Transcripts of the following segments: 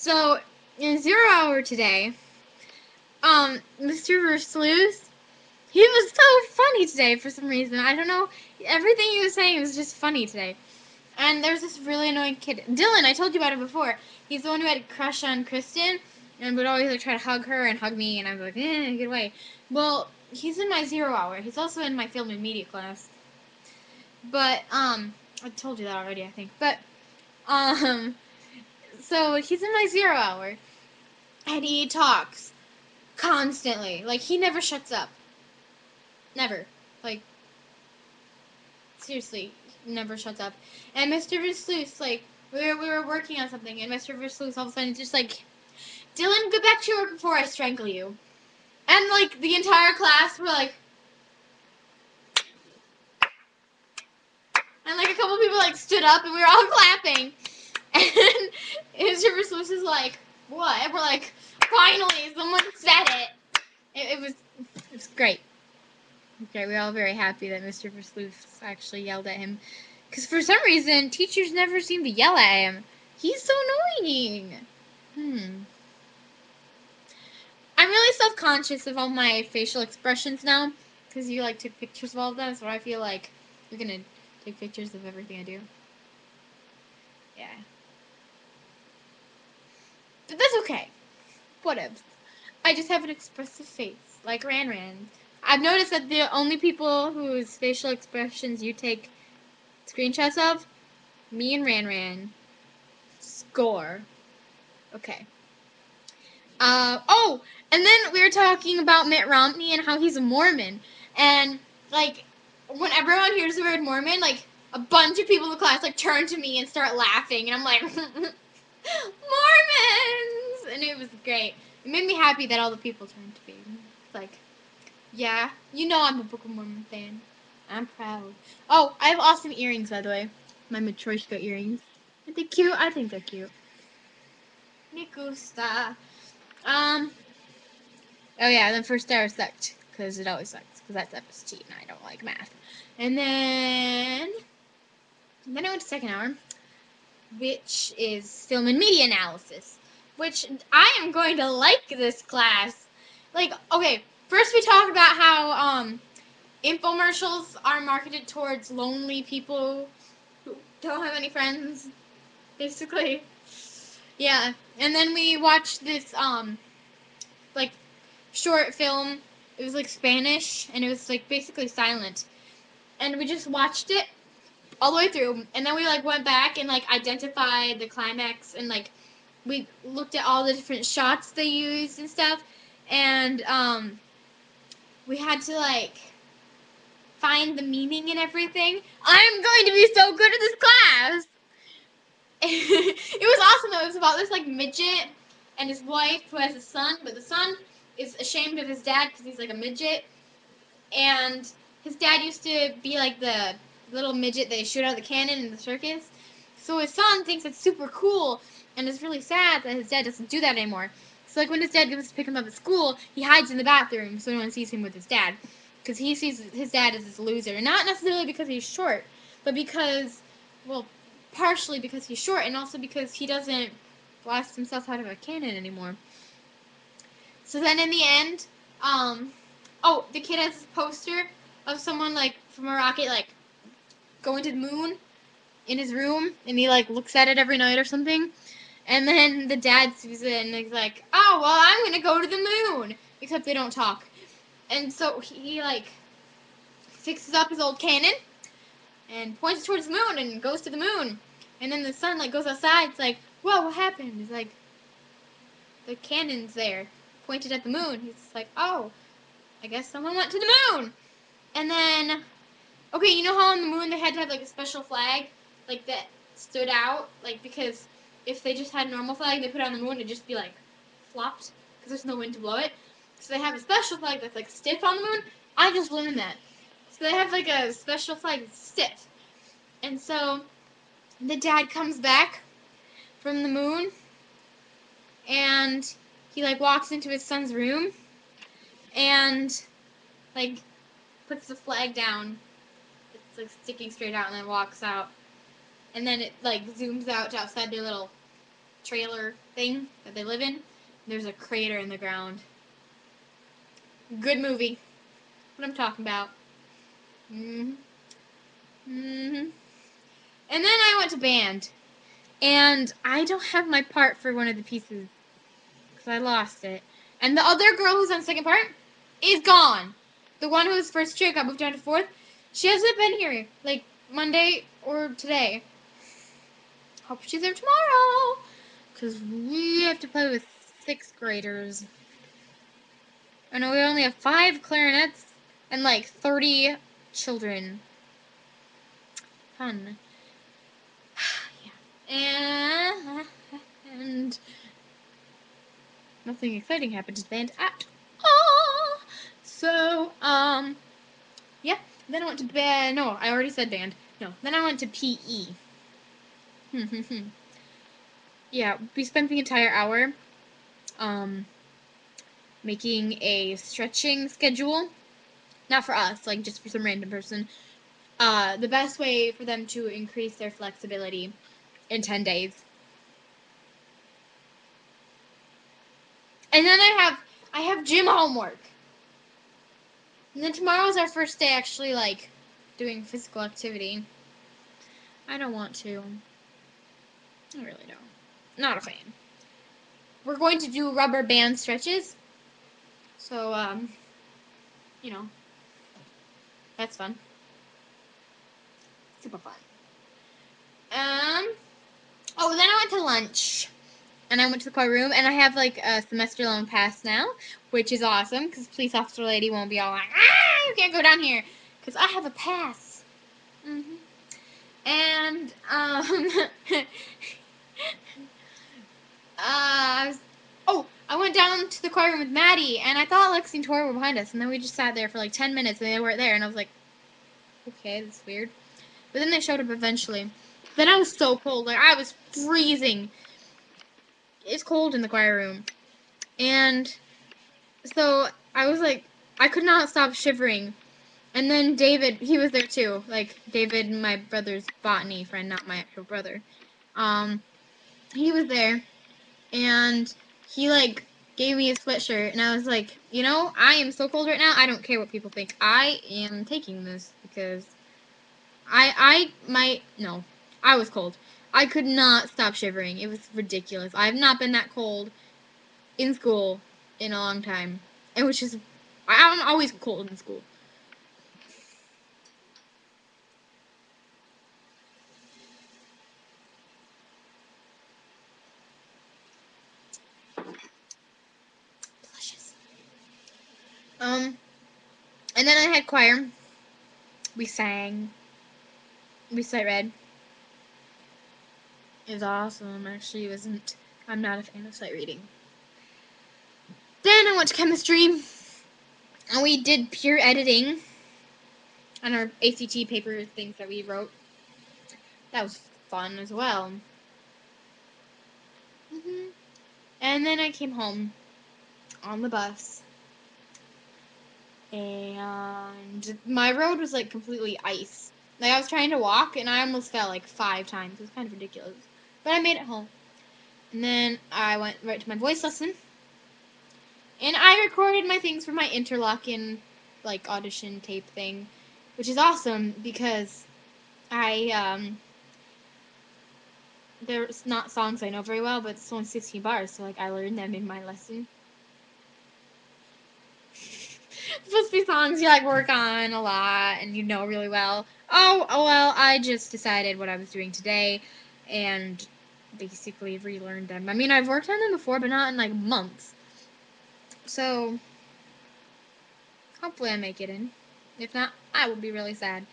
So, in 0 hour today, Mr. Versluis, he was so funny today for some reason. I don't know. Everything he was saying was just funny today. And there's this really annoying kid. Dylan, I told you about him before. He's the one who had a crush on Kristen and would always like try to hug her and hug me, and I was like, get away. Well, he's in my 0 hour. He's also in my film and media class. But, I told you that already, I think. But, um, so he's in my 0 hour, and he talks constantly. Like, he never shuts up. Never. Like, seriously, never shuts up. And Mr. Versluis, like, we were working on something, and Mr. Versluis all of a sudden just like, Dylan, get back to your work before I strangle you. And, like, the entire class were like, and, like, a couple people, like, stood up, and we were all clapping. And Mr. Versluis is like, what? And we're like, finally, someone said it. It was great. Okay, we were all very happy that Mr. Versluis actually yelled at him. Because for some reason, teachers never seem to yell at him. He's so annoying. I'm really self-conscious of all my facial expressions now. Because you, like, took pictures of all of them. So I feel like you're going to take pictures of everything I do. Yeah. But that's okay. Whatever. I just have an expressive face. Like Ran Ran. I've noticed that the only people whose facial expressions you take screenshots of, me and Ran Ran. Score. Okay. Oh, and then we were talking about Mitt Romney and how he's a Mormon. And, like, when everyone hears the word Mormon, like, a bunch of people in the class, like, turn to me and start laughing. And I'm like, Mormons! And it was great. It made me happy that all the people turned to me. It's like, yeah, you know I'm a Book of Mormon fan. I'm proud. Oh, I have awesome earrings, by the way. My Matryoshka earrings. Aren't they cute? I think they're cute. Me gusta. Oh yeah, the first hour sucked, because it always sucks, because that's FST, and I don't like math. And then I went to second hour, which is film and media analysis, which I am going to like this class. Like, okay, first we talk about how, infomercials are marketed towards lonely people who don't have any friends, basically. Yeah, and then we watched this, like, short film. It was like Spanish, and it was like basically silent. And we just watched it all the way through, and then we like went back and like identified the climax, and like we looked at all the different shots they used and stuff, and we had to like find the meaning and everything. I'm going to be so good at this class. It was awesome though. It was about this like midget and his wife who has a son, but the son is ashamed of his dad because he's like a midget, and his dad used to be like the little midget they shoot out of the cannon in the circus. So his son thinks it's super cool and is really sad that his dad doesn't do that anymore. So like when his dad goes to pick him up at school, he hides in the bathroom so no one sees him with his dad, because he sees his dad as this loser, not necessarily because he's short, but because, well, partially because he's short, and also because he doesn't blast himself out of a cannon anymore. So then in the end, oh, the kid has this poster of someone like from a rocket like going to the moon in his room, and he like looks at it every night or something. And then the dad sees it and he's like, "Oh, well, I'm gonna go to the moon." Except they don't talk. And so he like fixes up his old cannon and points towards the moon and goes to the moon. And then the son like goes outside. It's like, "Whoa, what happened?" He's like, "The cannon's there, pointed at the moon." He's like, "Oh, I guess someone went to the moon." And then, okay, you know how on the moon they had to have like a special flag, like that stood out, like because if they just had a normal flag they put it on the moon, it'd just be like flopped because there's no wind to blow it. So they have a special flag that's like stiff on the moon. I just learned that. So they have like a special flag that's stiff. And so the dad comes back from the moon, and he like walks into his son's room and like puts the flag down. It's like sticking straight out, and then walks out. And then it like zooms out to outside their little trailer thing that they live in. There's a crater in the ground. Good movie. What I'm talking about. And then I went to band. And I don't have my part for one of the pieces. Because I lost it. And the other girl who's on the second part is gone. The one who was first chair got moved down to fourth. She hasn't been here. Like, Monday or today. Hope she's there tomorrow. Because we have to play with 6th graders. I know we only have 5 clarinets and like 30 children. Fun. Yeah. And nothing exciting happened to the band at all. So, yeah. Then I went to band. No, I already said band. No. Then I went to PE. Yeah, we spent the entire hour, making a stretching schedule. Not for us, like just for some random person. The best way for them to increase their flexibility in 10 days. And then I have gym homework. And then tomorrow's our first day actually like doing physical activity. I don't want to. I really don't. Not a fan. We're going to do rubber band stretches. So, you know, that's fun. Super fun. Oh, then I went to lunch. And I went to the choir room, and I have like a semester-long pass now, which is awesome, because police officer lady won't be all like, ah, you can't go down here, because I have a pass. And, I went down to the choir room with Maddie, and I thought Lexi and Tori were behind us, and then we just sat there for like 10 minutes, and they weren't there, and I was like, okay, that's weird. But then they showed up eventually. Then I was so cold, like, I was freezing. It's cold in the choir room. And so I was like, I could not stop shivering. And then David, he was there too. Like, David, my brother's botany friend, not my actual brother. He was there. And he, like, gave me a sweatshirt. And I was like, you know, I am so cold right now, I don't care what people think. I am taking this because no, I was cold. I could not stop shivering. It was ridiculous. I have not been that cold in school in a long time. It was just, I'm always cold in school. Delicious. And then I had choir. We sang. We sight read. It was awesome. Actually, it wasn't. I'm not a fan of sight reading. Then I went to chemistry, and we did peer editing on our ACT paper things that we wrote. That was fun as well. And then I came home on the bus, and my road was like completely ice. Like I was trying to walk, and I almost fell like 5 times. It was kind of ridiculous, but I made it home. And then I went right to my voice lesson, and I recorded my things for my interlocking like audition tape thing, which is awesome because there's not songs I know very well, but it's only 16 bars, so like I learned them in my lesson. It's supposed to be songs you like work on a lot and you know really well. Oh well, I just decided what I was doing today and basically relearned them. I mean, I've worked on them before, but not in like months. So hopefully I make it in. If not, I will be really sad.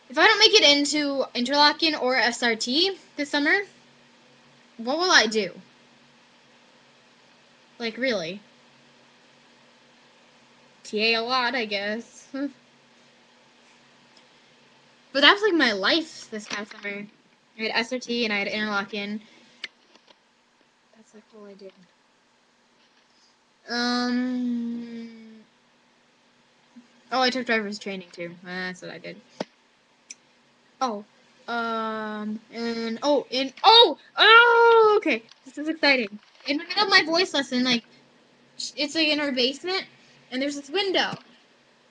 If I don't make it into interlocking or SRT this summer, what will I do? Like really? TA a lot, I guess. But that was like my life this past summer. I had SRT and I had interlocking. That's like all I did. Oh, I took driver's training too. That's what I did. Oh, Okay, this is exciting. In the middle of my voice lesson, like, it's like in our basement, and there's this window,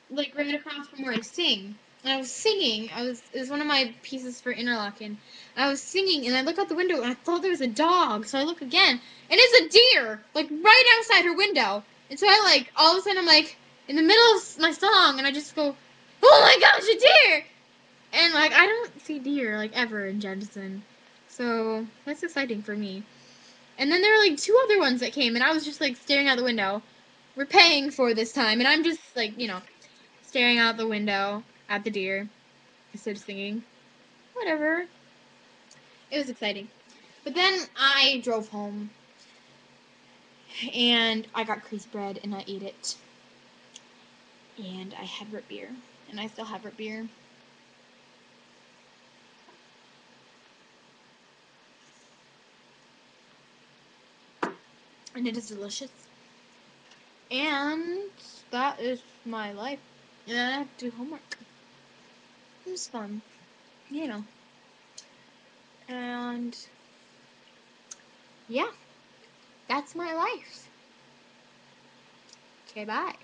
like right across from where I sing. And I was singing. It was one of my pieces for interlocking. And I was singing, and I look out the window, and I thought there was a dog. So I look again, and it's a deer, like right outside her window. And so I like all of a sudden I'm like in the middle of my song, and I just go, "Oh my gosh, a deer!" And like I don't see deer like ever in Jensen, so that's exciting for me. And then there were like two other ones that came, and I was just like staring out the window. We're paying for this time, and I'm just like staring out the window at the deer instead of singing. Whatever. It was exciting. But then I drove home, and I got crazy bread, and I ate it, and I had root beer, and I still have root beer. And it is delicious. And that is my life. And then I have to do homework. It was fun, you know. And yeah, that's my life. Okay, bye.